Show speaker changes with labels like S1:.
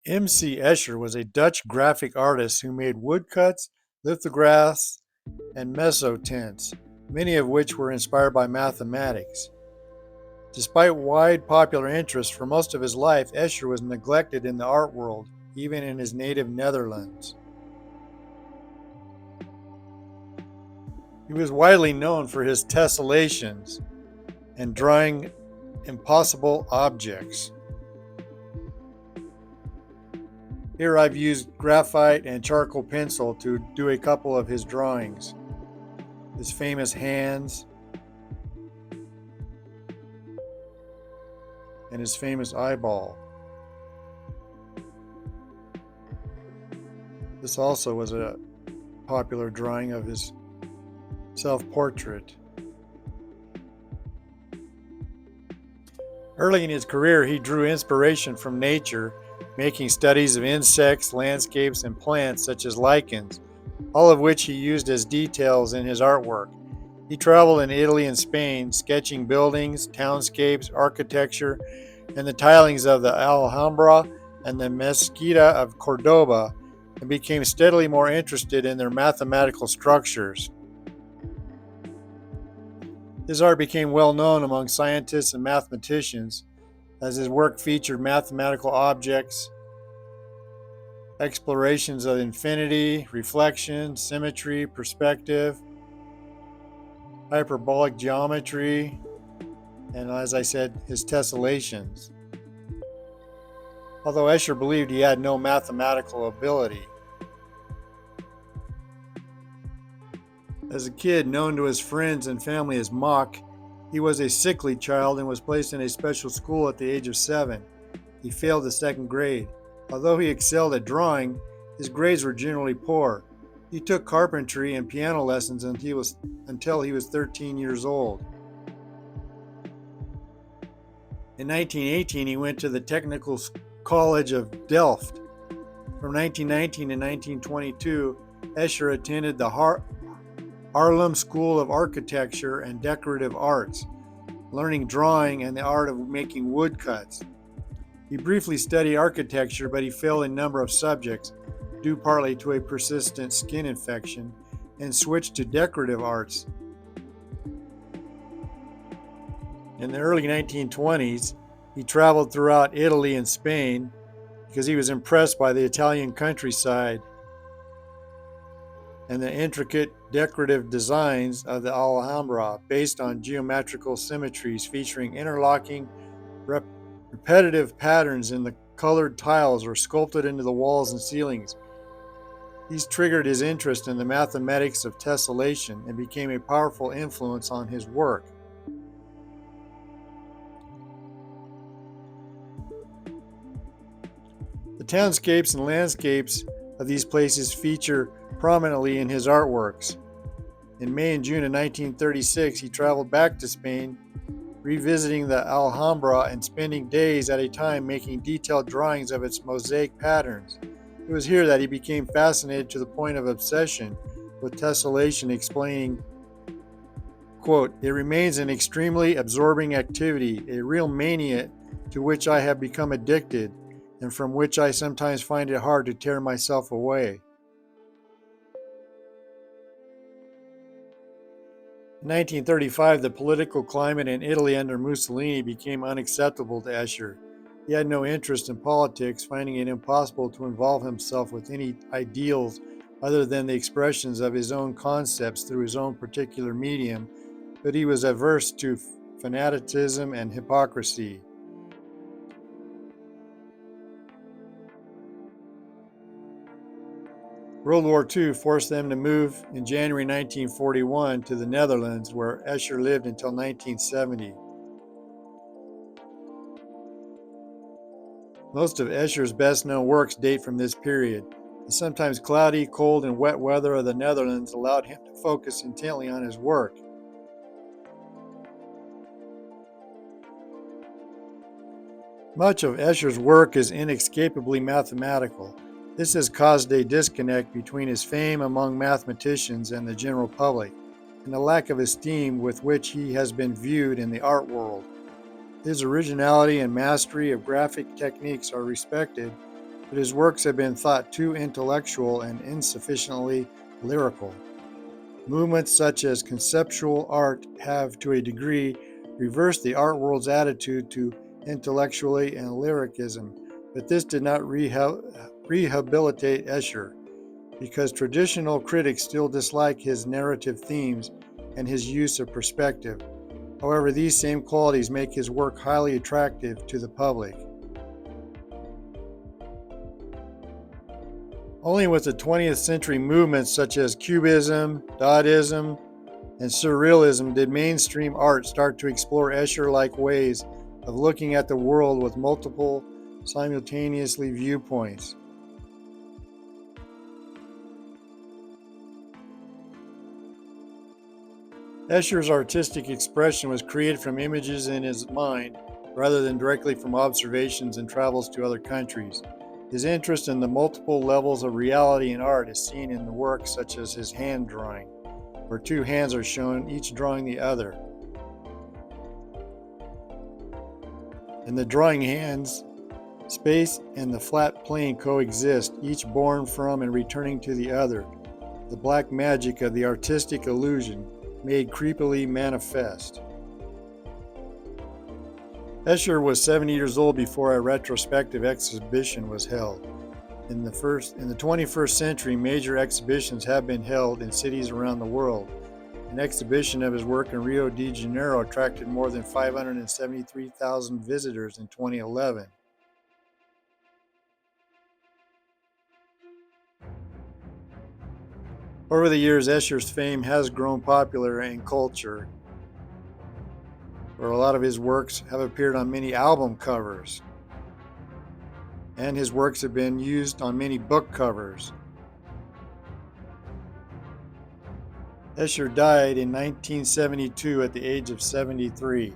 S1: M.C. Escher was a Dutch graphic artist who made woodcuts, lithographs, and mesotints, many of which were inspired by mathematics. Despite wide popular interest for most of his life, Escher was neglected in the art world, even in his native Netherlands. He was widely known for his tessellations and drawing impossible objects. Here I've used graphite and charcoal pencil to do a couple of his drawings. His famous hands and his famous eyeball. This also was a popular drawing of his self-portrait. Early in his career, he drew inspiration from nature, making studies of insects, landscapes, and plants such as lichens, all of which he used as details in his artwork. He traveled in Italy and Spain, sketching buildings, townscapes, architecture, and the tilings of the Alhambra and the Mezquita of Cordoba, and became steadily more interested in their mathematical structures. His art became well known among scientists and mathematicians, as his work featured mathematical objects, explorations of infinity, reflection, symmetry, perspective, hyperbolic geometry, and as I said, his tessellations. Although Escher believed he had no mathematical ability. As a kid, known to his friends and family as Mock, he was a sickly child and was placed in a special school at the age of 7. He failed the second grade. Although he excelled at drawing, his grades were generally poor. He took carpentry and piano lessons until he was 13 years old. In 1918, he went to the Technical College of Delft. From 1919 to 1922, Escher attended the Haarlem School of Architecture and Decorative Arts, learning drawing and the art of making woodcuts. He briefly studied architecture, but he failed in a number of subjects, due partly to a persistent skin infection, and switched to decorative arts. In the early 1920s, he traveled throughout Italy and Spain because he was impressed by the Italian countryside and the intricate decorative designs of the Alhambra, based on geometrical symmetries featuring interlocking, repetitive patterns in the colored tiles or sculpted into the walls and ceilings. These triggered his interest in the mathematics of tessellation and became a powerful influence on his work. The townscapes and landscapes of these places feature prominently in his artworks. In May and June of 1936, he traveled back to Spain, revisiting the Alhambra and spending days at a time making detailed drawings of its mosaic patterns. It was here that he became fascinated to the point of obsession with tessellation, explaining, quote, "It remains an extremely absorbing activity, a real mania to which I have become addicted, and from which I sometimes find it hard to tear myself away." In 1935, the political climate in Italy under Mussolini became unacceptable to Escher. He had no interest in politics, finding it impossible to involve himself with any ideals other than the expressions of his own concepts through his own particular medium, but he was averse to fanaticism and hypocrisy. World War II forced them to move in January 1941 to the Netherlands, where Escher lived until 1970. Most of Escher's best-known works date from this period. The sometimes cloudy, cold, and wet weather of the Netherlands allowed him to focus intently on his work. Much of Escher's work is inescapably mathematical. This has caused a disconnect between his fame among mathematicians and the general public, and the lack of esteem with which he has been viewed in the art world. His originality and mastery of graphic techniques are respected, but his works have been thought too intellectual and insufficiently lyrical. Movements such as conceptual art have, to a degree, reversed the art world's attitude to intellectually and lyricism, but this did not rehabilitate Escher, because traditional critics still dislike his narrative themes and his use of perspective. However, these same qualities make his work highly attractive to the public. Only with the 20th century movements such as Cubism, Dadaism, and Surrealism did mainstream art start to explore Escher-like ways of looking at the world with multiple, simultaneously viewpoints. Escher's artistic expression was created from images in his mind rather than directly from observations and travels to other countries. His interest in the multiple levels of reality in art is seen in the works such as his hand drawing, where two hands are shown, each drawing the other. In the drawing hands, space and the flat plane coexist, each born from and returning to the other. The black magic of the artistic illusion made creepily manifest. Escher was 70 years old before a retrospective exhibition was held. In the 21st century, major exhibitions have been held in cities around the world. An exhibition of his work in Rio de Janeiro attracted more than 573,000 visitors in 2011. Over the years, Escher's fame has grown popular in culture, where a lot of his works have appeared on many album covers, and his works have been used on many book covers. Escher died in 1972 at the age of 73.